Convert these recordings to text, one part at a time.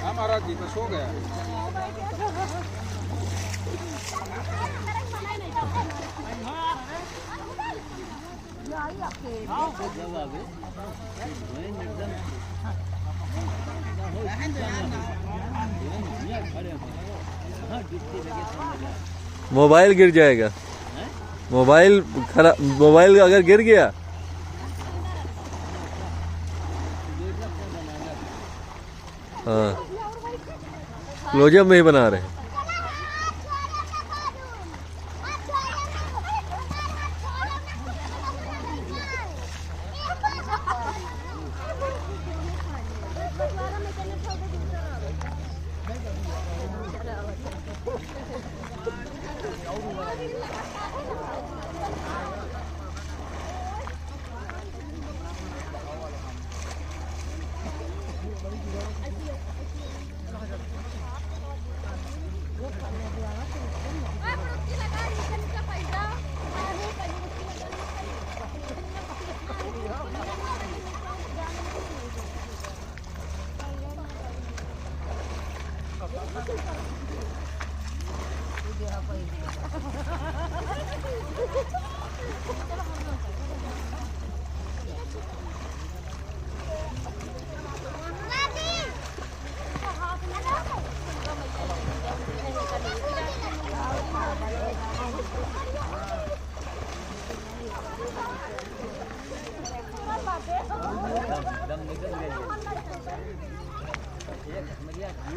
हमारा जी बस हो गया। मोबाइल गिर जाएगा। मोबाइल खराब, मोबाइल अगर गिर गया हाँ क्लोजअप में ही बना रहे हैं।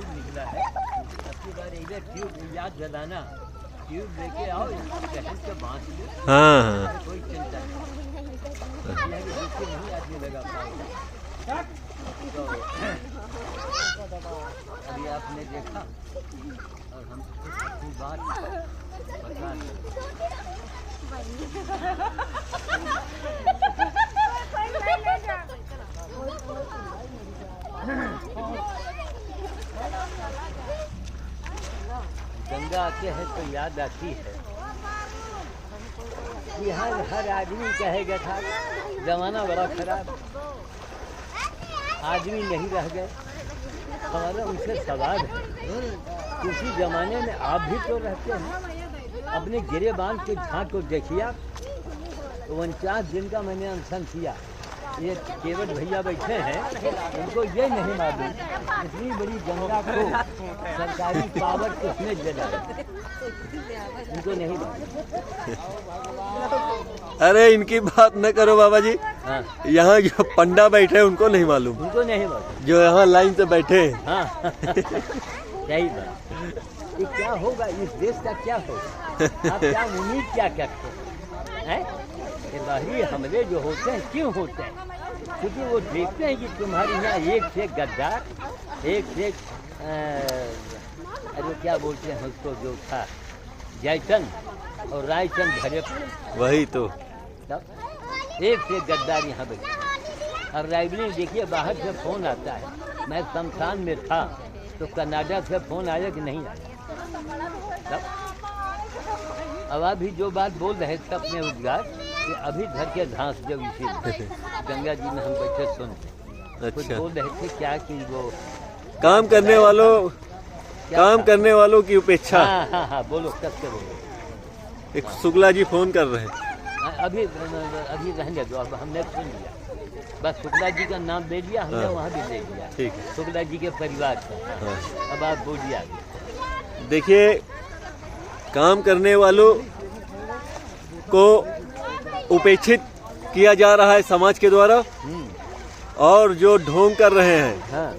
निकला है, सबकी बार इधर ट्यूब याद जलाना, ट्यूब लेके आओ, इसके बांध लो। हाँ हाँ कोई चिंता नहीं, नहीं आदमी लगा पाएगा। तो अभी आपने देखा और हम बात बता गंगा आते हैं तो याद आती है कि हर आदमी कहेगा था जमाना बड़ा खराब, आदमी नहीं रह गए। हमारा उनसे सवाल है, उसी जमाने में आप भी तो रहते हैं। अपने गिरे बांध के झांक को देखिए, 49 दिन का मैंने अनशन किया। ये केवट भैया बैठे हैं, उनको ये नहीं मालूम इतनी बड़ी गंगा को सरकारी पावर किसने जलाया, उनको नहीं मालूम। अरे इनकी बात न करो बाबा जी। हाँ। यहाँ जो पंडा बैठे हैं उनको नहीं मालूम, उनको नहीं मालूम, जो यहाँ लाइन से बैठे हैं। हाँ सही बात। ये क्या होगा, इस देश का क्या होगा, आप क्या उम्मीद क्या करते हैं? ये बाहरी हमले जो होते हैं क्यों होते हैं? क्योंकि वो देखते हैं कि तुम्हारे यहाँ एक से गद्दार, एक से अरे क्या बोलते हैं उसको, जो था जयचंद और रायचंद भरे, वही तो तब एक से गद्दार यहाँ बैठे। और राइवलिंग देखिए, बाहर से फोन आता है, मैं शमशान में था तो कनाडा से फोन आया कि नहीं आया। तब अब अभी जो बात बोल रहे थे अपने रोजगार, कि अभी घर के घास जब इसी गंगा जी में हम बैठे सुनते, कुछ बोल रहे थे क्या कि वो काम करने वालों की उपेक्षा। हाँ हाँ हाँ बोलो, सबसे बोलो। एक शुक्ला जी फोन कर रहे हैं। अभी रहने दो, अब हमने सुन लिया, बस शुक्ला जी का नाम दे दिया हमने। हाँ। वहाँ भी दे दिया, ठीक है, शुक्ला जी के परिवार का। हाँ। अब आप बोलिए आगे। देखिए, काम करने वालों को उपेक्षित किया जा रहा है समाज के द्वारा, और जो ढोंग कर रहे हैं, हाँ।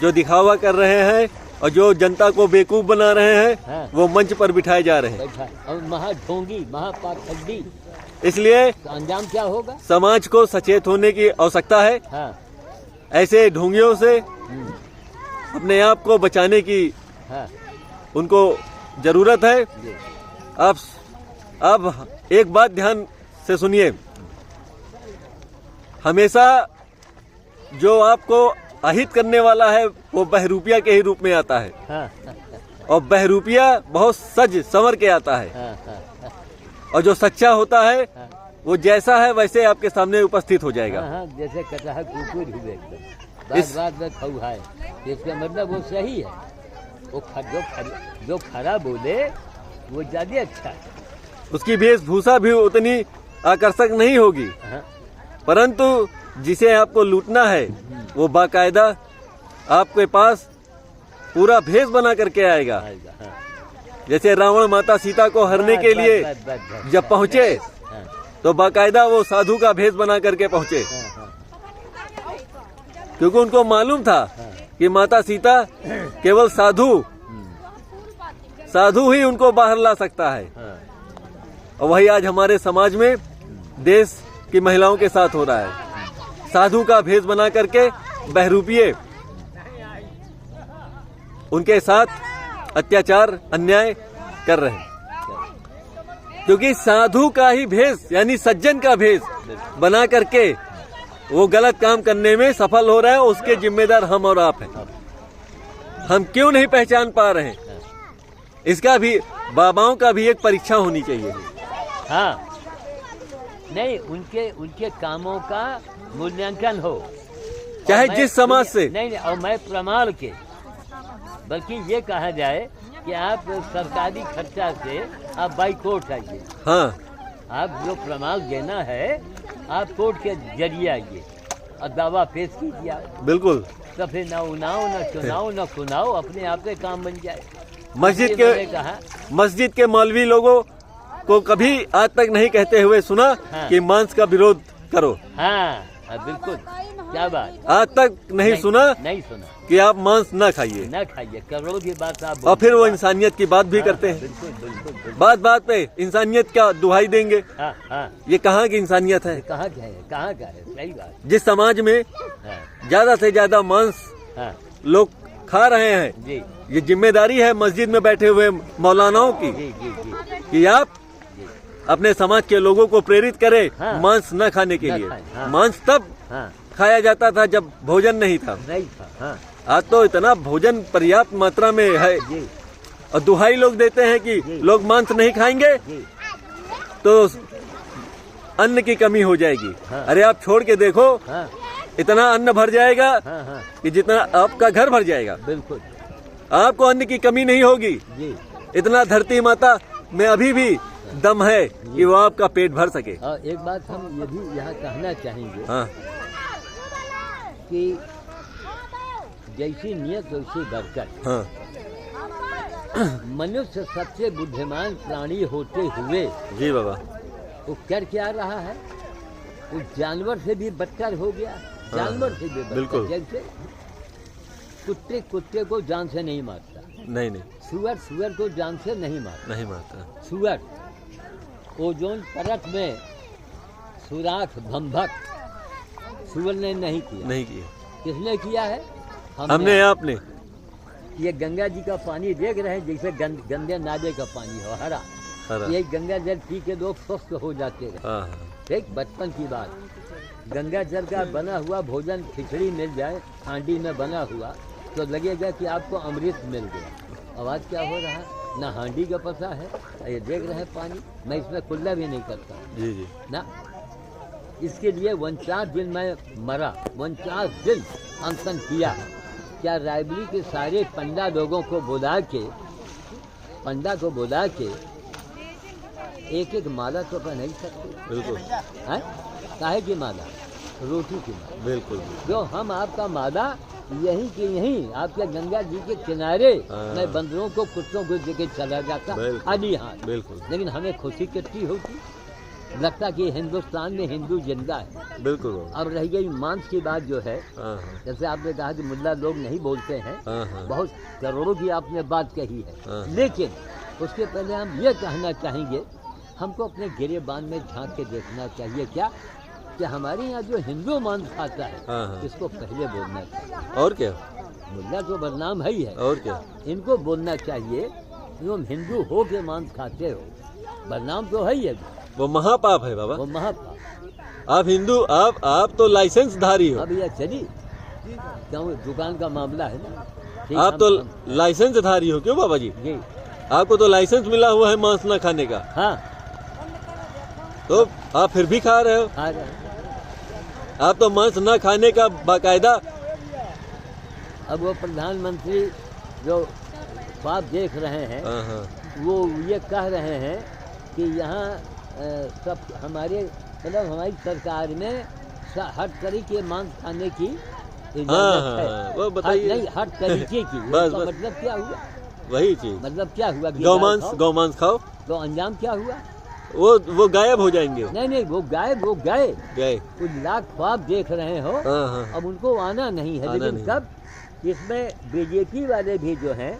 जो दिखावा कर रहे हैं और जो जनता को बेवकूफ बना रहे हैं, हाँ। वो मंच पर बिठाए जा रहे हैं। और महाढोंगी, महापाखंडी, इसलिए तो अंजाम क्या होगा? समाज को सचेत होने की आवश्यकता है। हाँ। ऐसे ढोंगियों से अपने आप को बचाने की हाँ उनको जरूरत है। जी अब एक बात ध्यान से सुनिए, हमेशा जो आपको अहित करने वाला है वो बहरूपिया के ही रूप में आता है, हाँ और बहरूपिया बहुत सज संवर के आता है, हाँ हाँ और जो सच्चा होता है हाँ वो जैसा है वैसे आपके सामने उपस्थित हो जाएगा। हाँ, जैसे कटहा कुकुर हुए एकदम बात में खऊ है, इसका मतलब वो सही है। वो जो खरा बोले वो ज्यादा अच्छा है। उसकी वेशभूषा भी उतनी आकर्षक नहीं होगी, हाँ परंतु जिसे आपको लूटना है वो बाकायदा आपके पास पूरा भेष बना करके आएगा। आएगा, हाँ। जैसे रावण माता सीता को हरने के लिए बस, जब पहुँचे हाँ, तो बाकायदा वो साधु का भेष बना करके पहुँचे, हाँ, हाँ, क्योंकि उनको मालूम था हाँ। कि माता सीता केवल साधु ही उनको बाहर ला सकता है। हाँ, और वही आज हमारे समाज में देश की महिलाओं के साथ हो रहा है। साधु का भेष बना करके बहरूपिये उनके साथ अत्याचार अन्याय कर रहे हैं, क्योंकि साधु का ही भेष यानी सज्जन का भेष बना करके वो गलत काम करने में सफल हो रहा है। उसके जिम्मेदार हम और आप हैं। हम क्यों नहीं पहचान पा रहे हैं, इसका भी बाबाओं का भी एक परीक्षा होनी चाहिए। हाँ नहीं, उनके कामों का मूल्यांकन हो, चाहे और मैं- जिस समाज से। नहीं, और मैं प्रमाण के, बल्कि ये कहा जाए कि आप सरकारी खर्चा से आप बाई कोर्ट आइए, हाँ आप जो प्रमाण देना है आप कोर्ट के जरिए आइए और दावा पेश कीजिए आप। बिल्कुल। तो फिर न उनाओ न चुनाव न खुनाओ, अपने आप से काम बन जाए। मस्जिद ये मैंने कहा, के मस्जिद के मौलवी लोगों को कभी आज तक नहीं कहते हुए सुना हाँ। कि मांस का विरोध करो। हाँ बिल्कुल, क्या बात, आज तक नहीं सुना नहीं सुना, कि आप मांस न खाइए, न खाइए, करोड़ों की बात आप और फिर वो इंसानियत की बात भी करते हैं। बिल्कुल बिल्कुल बिल्कुल। बात बात पे इंसानियत का दुहाई देंगे। हाँ हाँ, ये कहाँ की इंसानियत है? कहाँ क्या है, कहाँ क्या है, सही बात। जिस समाज में हाँ ज्यादा से ज्यादा मांस हाँ लोग खा रहे हैं, जी ये जिम्मेदारी है मस्जिद में बैठे हुए मौलानाओं की जी जी जी कि आप जी, अपने समाज के लोगों को प्रेरित करें हाँ। मांस न खाने के न लिए। खाएं, हाँ। मांस तब हाँ खाया जाता था जब भोजन नहीं था। नहीं था, हाँ आज तो इतना भोजन पर्याप्त मात्रा में है, जी और दुहाई लोग देते हैं कि जी। लोग मांस नहीं खाएंगे जी, तो अन्न की कमी हो जाएगी। हाँ। अरे आप छोड़ के देखो, हाँ इतना अन्न भर जाएगा हाँ हाँ कि जितना आपका घर भर जाएगा। बिल्कुल आपको अन्न की कमी नहीं होगी। जी। इतना धरती माता में अभी भी दम है कि वो आपका पेट भर सके। और एक बात हम ये भी यहाँ कहना चाहेंगे हाँ कि जैसी नियत वैसी बरकत। हाँ मनुष्य सबसे बुद्धिमान प्राणी होते हुए जी बाबा। वो कर क्या रहा है, वो जानवर से भी बदतर हो गया, जानवर से भी बदतर। बिल्कुल। जैसे कुत्ते को जान से नहीं मारता, नहीं नहीं सुअर को जान से नहीं मारता। नहीं मारता। सुअर ओजोन परत में सुराख भंभक सुअर ने नहीं किया। नहीं किया, किसने किया है? हमने आपने। ये गंगा जी का पानी देख रहे हैं, जैसे गंदे नाले का पानी हो हरा, हरा। ये गंगा जल पी के लोग स्वस्थ हो जाते हैं। हाँ हाँ ठीक, बचपन की बात। गंगा जल का बना हुआ भोजन खिचड़ी मिल जाए हांडी में बना हुआ तो लगेगा कि आपको अमृत मिल गया। आवाज़ क्या हो रहा है, ना हांडी का पता है, ये देख रहे हैं पानी, मैं इसमें कुल्ला भी नहीं करता जी जी। ना। इसके लिए 49 दिन मैं मरा, 49 दिन अनशन किया। क्या रायबली के सारे पंडा लोगों को बुला के, पंडा को बुला के एक एक माला तो नहीं सकते बिल्कुल हैं? काहे की माला? रोटी की माला। बिल्कुल। जो हम आपका माला यहीं के यहीं आपके गंगा जी के किनारे हाँ। मैं बंदरों को कुत्तों को देके चला जाता बिल्कुल। खाली हाथ, बिल्कुल लेकिन हमें खुशी कितनी होती, लगता कि हिंदुस्तान में हिंदू जिंदा है। बिल्कुल बाबा। अब रह गई मांस की बात जो है, हाँ हाँ जैसे आपने कहा कि मुल्ला लोग नहीं बोलते हैं, हाँ हाँ बहुत करोड़ों की आपने बात कही है, हाँ। लेकिन उसके पहले हम ये कहना चाहेंगे, हमको अपने गिरेबान में झांक के देखना चाहिए क्या कि हमारे यहाँ जो हिंदू मांस खाता है हाँ, हाँ। इसको पहले बोलना चाहिए। और क्या? मुल्ला तो बदनाम है ही है। और क्या। इनको बोलना चाहिए तुम हिंदू हो के मांस खाते हो, बदनाम तो है ही है। वो महापाप है बाबा। वो महापाप। आप हिंदू, आप तो लाइसेंस धारी हो। अब यह चली क्यों, दुकान का मामला है ना। ठीक, आप तो लाइसेंस धारी हो क्यों बाबा जी? जी आपको तो लाइसेंस मिला हुआ है मांस न खाने का, हाँ तो आप फिर भी खा रहे हो। आ रहे हैं। आप तो मांस न खाने का बाकायदा। अब वो प्रधानमंत्री जो बात देख रहे हैं हाँ हाँ। वो वो ये कह रहे हैं कि यहाँ सब हमारे मतलब हमारी सरकार में हर तरीके मांस खाने की हाँ इजाजत है। हाँ, वो बताइए। नहीं, हर तरीके की। बस, इसका बस। मतलब क्या हुआ? वही चीज, मतलब क्या हुआ कि गौमांस गाय खाओ, गौमांस खाओ, तो अंजाम क्या हुआ? वो गायब हो जाएंगे। नहीं, वो गए गए। कुछ लाख ख्वाब देख रहे हो, हाँ हाँ। अब उनको आना नहीं है। आना लेकिन नहीं। कब इसमें बीजेपी वाले भी जो हैं,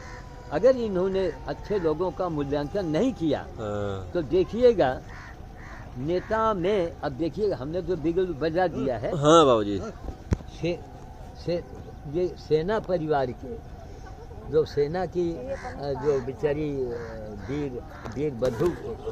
अगर इन्होंने अच्छे लोगों का मूल्यांकन नहीं किया हाँ। तो देखिएगा नेता में, अब देखिएगा हमने तो बिगल बजा दिया है। हाँ बाबू जी। ये सेना परिवार के जो सेना की जो बेचारी वीर बधू